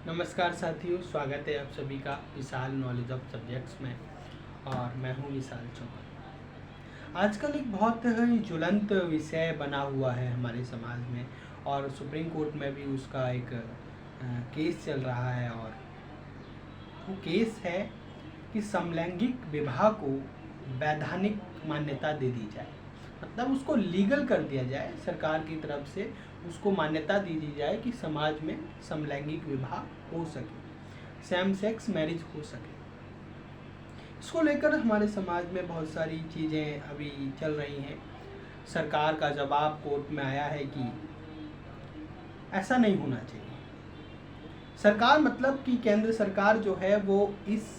नमस्कार साथियों, स्वागत है आप सभी का विशाल नॉलेज ऑफ सब्जेक्ट्स में। और मैं हूं विशाल चौहान। आजकल एक बहुत ही ज्वलंत विषय बना हुआ है हमारे समाज में, और सुप्रीम कोर्ट में भी उसका एक केस चल रहा है। और वो केस है कि समलैंगिक विवाह को वैधानिक मान्यता दे दी जाए, मतलब उसको लीगल कर दिया जाए। सरकार की तरफ से उसको मान्यता दे दी जाए कि समाज में समलैंगिक विवाह हो सके, सेम सेक्स मैरिज हो सके। इसको लेकर हमारे समाज में बहुत सारी चीज़ें अभी चल रही हैं। सरकार का जवाब कोर्ट में आया है कि ऐसा नहीं होना चाहिए। सरकार मतलब कि केंद्र सरकार जो है वो इस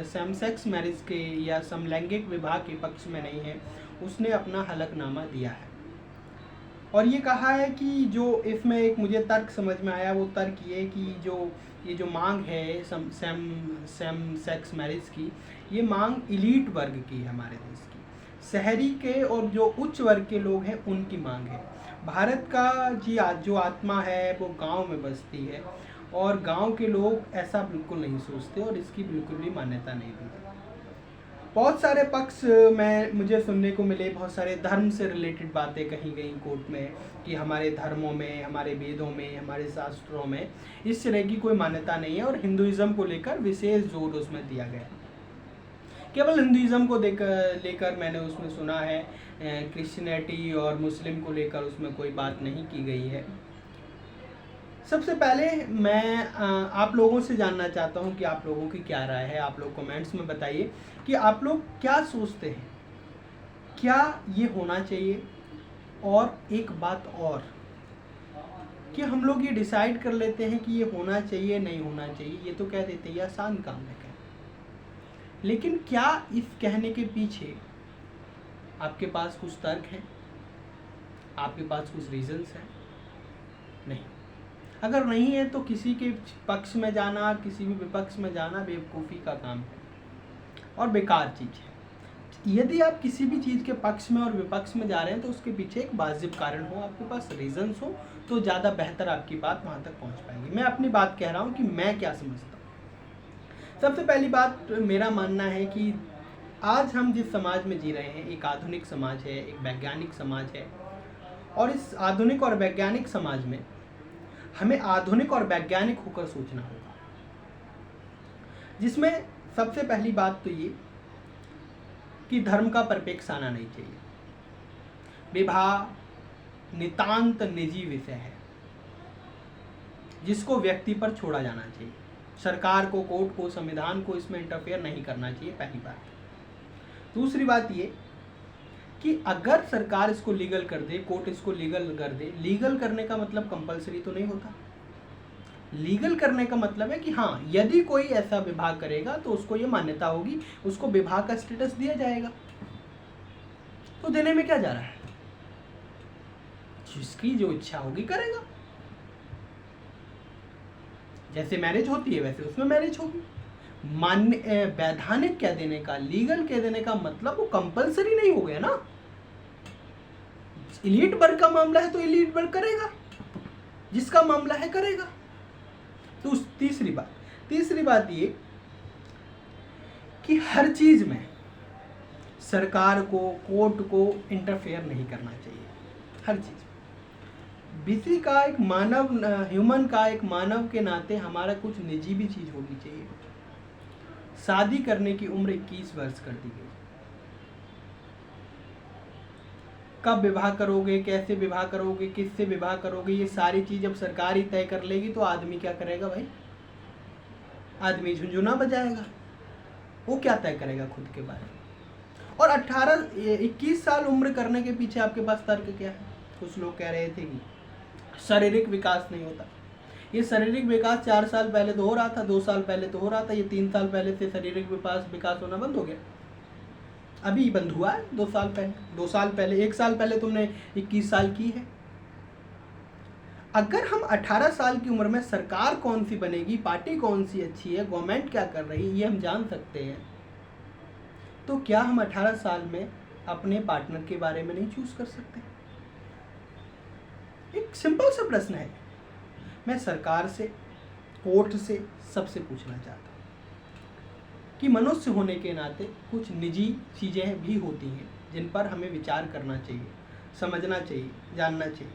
सेम सेक्स मैरिज के या समलैंगिक विवाह के पक्ष में नहीं है। उसने अपना हलफनामा दिया है और ये कहा है कि जो इसमें एक मुझे तर्क समझ में आया, वो तर्क ये कि ये जो मांग है सेम सेक्स मैरिज की, ये मांग इलीट वर्ग की है हमारे देश की। शहरी के और जो उच्च वर्ग के लोग हैं उनकी मांग है। भारत का जो आत्मा है वो गांव में बसती है, और गांव के लोग ऐसा बिल्कुल नहीं सोचते और इसकी बिल्कुल भी मान्यता नहीं दी। बहुत सारे पक्ष में मुझे सुनने को मिले, बहुत सारे धर्म से रिलेटेड बातें कही गई कोर्ट में कि हमारे धर्मों में, हमारे वेदों में, हमारे शास्त्रों में इस तरह की कोई मान्यता नहीं है, और हिंदुइज्म को लेकर विशेष जोर उसमें दिया गया। केवल हिंदुइज्म को लेकर मैंने उसमें सुना है, क्रिश्चियनिटी और मुस्लिम को लेकर उसमें कोई बात नहीं की गई है। सबसे पहले मैं आप लोगों से जानना चाहता हूं कि आप लोगों की क्या राय है। आप लोग कमेंट्स में बताइए कि आप लोग क्या सोचते हैं, क्या ये होना चाहिए। और एक बात और कि हम लोग ये डिसाइड कर लेते हैं कि ये होना चाहिए नहीं होना चाहिए, ये तो कह देते हैं, ये आसान काम है कहना, लेकिन क्या इस कहने के पीछे आपके पास कुछ तर्क है, आपके पास कुछ रीजंस हैं? नहीं। अगर नहीं है तो किसी के पक्ष में जाना, किसी भी विपक्ष में जाना बेवकूफ़ी का काम है और बेकार चीज़ है। यदि आप किसी भी चीज़ के पक्ष में और विपक्ष में जा रहे हैं तो उसके पीछे एक वाजिब कारण हो, आपके पास रीजंस हो, तो ज़्यादा बेहतर आपकी बात वहाँ तक पहुँच पाएगी। मैं अपनी बात कह रहा हूँ कि मैं क्या समझता हूँ। सबसे पहली बात, मेरा मानना है कि आज हम जिस समाज में जी रहे हैं, एक आधुनिक समाज है, एक वैज्ञानिक समाज है, और इस आधुनिक और वैज्ञानिक समाज में हमें आधुनिक और वैज्ञानिक होकर सोचना होगा, जिसमें सबसे पहली बात तो ये कि धर्म का परिपेक्ष आना नहीं चाहिए। विवाह नितांत निजी विषय है जिसको व्यक्ति पर छोड़ा जाना चाहिए। सरकार को, कोर्ट को, संविधान को इसमें इंटरफेयर नहीं करना चाहिए, पहली बात। दूसरी बात ये कि अगर सरकार इसको लीगल कर दे, कोर्ट इसको लीगल कर दे, लीगल करने का मतलब कंपलसरी तो नहीं होता। लीगल करने का मतलब है कि हाँ, यदि कोई ऐसा विवाह करेगा तो उसको ये मान्यता होगी, उसको विवाह का स्टेटस दिया जाएगा। तो देने में क्या जा रहा है, जिसकी जो इच्छा होगी करेगा। जैसे मैरिज होती है वैसे उसमें मैरिज होगी। मान्य वैधानिक कह देने का, लीगल कह देने का मतलब वो कंपलसरी नहीं हो गया ना। इलीट वर्ग का मामला है तो इलीट वर्ग करेगा, जिसका मामला है करेगा। तो तीसरी बात ये कि हर चीज में सरकार को, कोर्ट को इंटरफेयर नहीं करना चाहिए। हर चीज किसी का एक मानव, ह्यूमन का एक मानव के नाते हमारा कुछ निजी भी चीज होनी चाहिए। शादी करने की उम्र 21 वर्ष कर दी गई। कब विवाह करोगे, कैसे विवाह करोगे, किससे विवाह करोगे, ये सारी चीज जब सरकार ही तय कर लेगी तो आदमी क्या करेगा भाई? आदमी झुंझुना बजाएगा। वो क्या तय करेगा खुद के बारे में? और 21 साल उम्र करने के पीछे आपके पास तर्क क्या है? कुछ लोग कह रहे थे कि शारीरिक विकास नहीं होता। ये शारीरिक विकास 4 साल पहले तो हो रहा था, 2 साल पहले तो हो रहा था, ये 3 साल पहले से शारीरिक विकास होना बंद हो गया। अभी बंद हुआ है 2 साल पहले। 2 साल पहले, 1 साल पहले तुमने 21 साल की है। अगर हम 18 साल की उम्र में सरकार कौन सी बनेगी, पार्टी कौन सी अच्छी है, गवर्नमेंट क्या कर रही है, ये हम जान सकते हैं, तो क्या हम 18 साल में अपने पार्टनर के बारे में नहीं चूज कर सकते? एक सिंपल सा प्रश्न है। मैं सरकार से, कोर्ट से सबसे पूछना चाहता हूँ कि मनुष्य होने के नाते कुछ निजी चीज़ें भी होती हैं जिन पर हमें विचार करना चाहिए, समझना चाहिए, जानना चाहिए,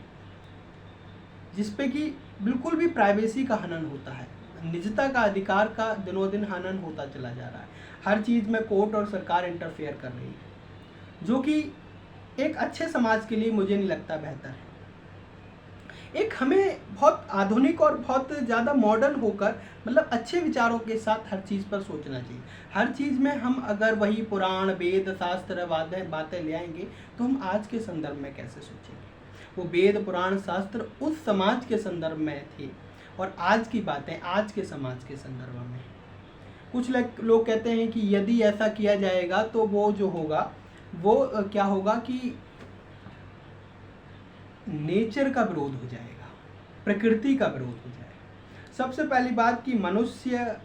जिस पे कि बिल्कुल भी प्राइवेसी का हनन होता है, निजता का अधिकार का दिनों दिन हनन होता चला जा रहा है। हर चीज़ में कोर्ट और सरकार इंटरफेयर कर रही है, जो कि एक अच्छे समाज के लिए मुझे नहीं लगता बेहतर है। एक हमें बहुत आधुनिक और बहुत ज़्यादा मॉडर्न होकर मतलब अच्छे विचारों के साथ हर चीज़ पर सोचना चाहिए। हर चीज़ में हम अगर वही पुराण वेद शास्त्र बातें ले आएंगे तो हम आज के संदर्भ में कैसे सोचेंगे। वो वेद पुराण शास्त्र उस समाज के संदर्भ में थे और आज की बातें आज के समाज के संदर्भ में। कुछ लोग कहते हैं कि यदि ऐसा किया जाएगा तो वो जो होगा वो क्या होगा कि नेचर का विरोध हो जाएगा, प्रकृति का विरोध हो जाएगा। सबसे पहली बात कि मनुष्य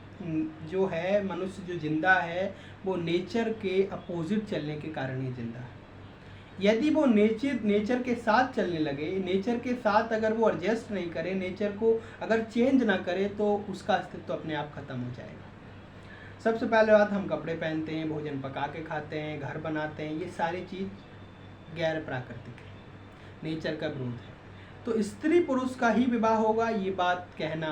जो है, मनुष्य जो जिंदा है वो नेचर के अपोजिट चलने के कारण ही जिंदा है। यदि वो नेचर के साथ चलने लगे, नेचर के साथ अगर वो एडजस्ट नहीं करे, नेचर को अगर चेंज ना करे तो उसका अस्तित्व अपने आप खत्म हो जाएगा। सबसे पहले बात, हम कपड़े पहनते हैं, भोजन पका के खाते हैं, घर बनाते हैं, ये सारी चीज़ गैर प्राकृतिक है, नेचर का विरोध है। तो स्त्री पुरुष का ही विवाह होगा, ये बात कहना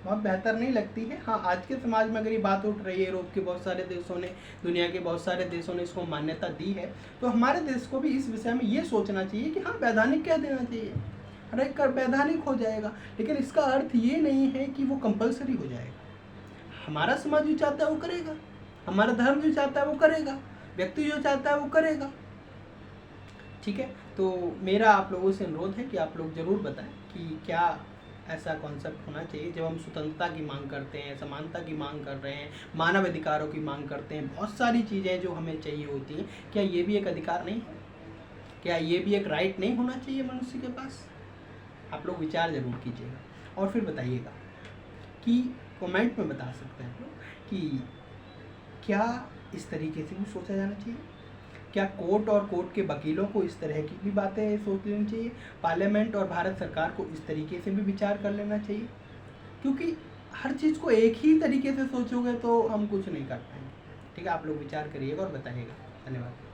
बहुत बेहतर नहीं लगती है। हाँ, आज के समाज में अगर ये बात उठ रही है, यूरोप के बहुत सारे देशों ने, दुनिया के बहुत सारे देशों ने इसको मान्यता दी है, तो हमारे देश को भी इस विषय में ये सोचना चाहिए कि हाँ, वैधानिक कह देना चाहिए, अरे कर वैधानिक हो जाएगा। लेकिन इसका अर्थ ये नहीं है कि वो कंपलसरी हो जाएगा। हमारा समाज जो चाहता है वो करेगा, हमारा धर्म जो चाहता है वो करेगा, व्यक्ति जो चाहता है वो करेगा। ठीक है, तो मेरा आप लोगों से अनुरोध है कि आप लोग ज़रूर बताएं कि क्या ऐसा कॉन्सेप्ट होना चाहिए। जब हम स्वतंत्रता की मांग करते हैं, समानता की मांग कर रहे हैं, मानव अधिकारों की मांग करते हैं, बहुत सारी चीज़ें जो हमें चाहिए होती हैं, क्या ये भी एक अधिकार नहीं है? क्या ये भी एक राइट नहीं होना चाहिए मनुष्य के पास? आप लोग विचार ज़रूर कीजिएगा और फिर बताइएगा कि कमेंट में बता सकते हैं आप लोग कि क्या इस तरीके से भी सोचा जाना चाहिए। क्या कोर्ट और कोर्ट के वकीलों को इस तरह की भी बातें सोच लेनी चाहिए, पार्लियामेंट और भारत सरकार को इस तरीके से भी विचार कर लेना चाहिए। क्योंकि हर चीज़ को एक ही तरीके से सोचोगे तो हम कुछ नहीं कर पाएंगे। ठीक है, आप लोग विचार करिएगा और बताइएगा। धन्यवाद।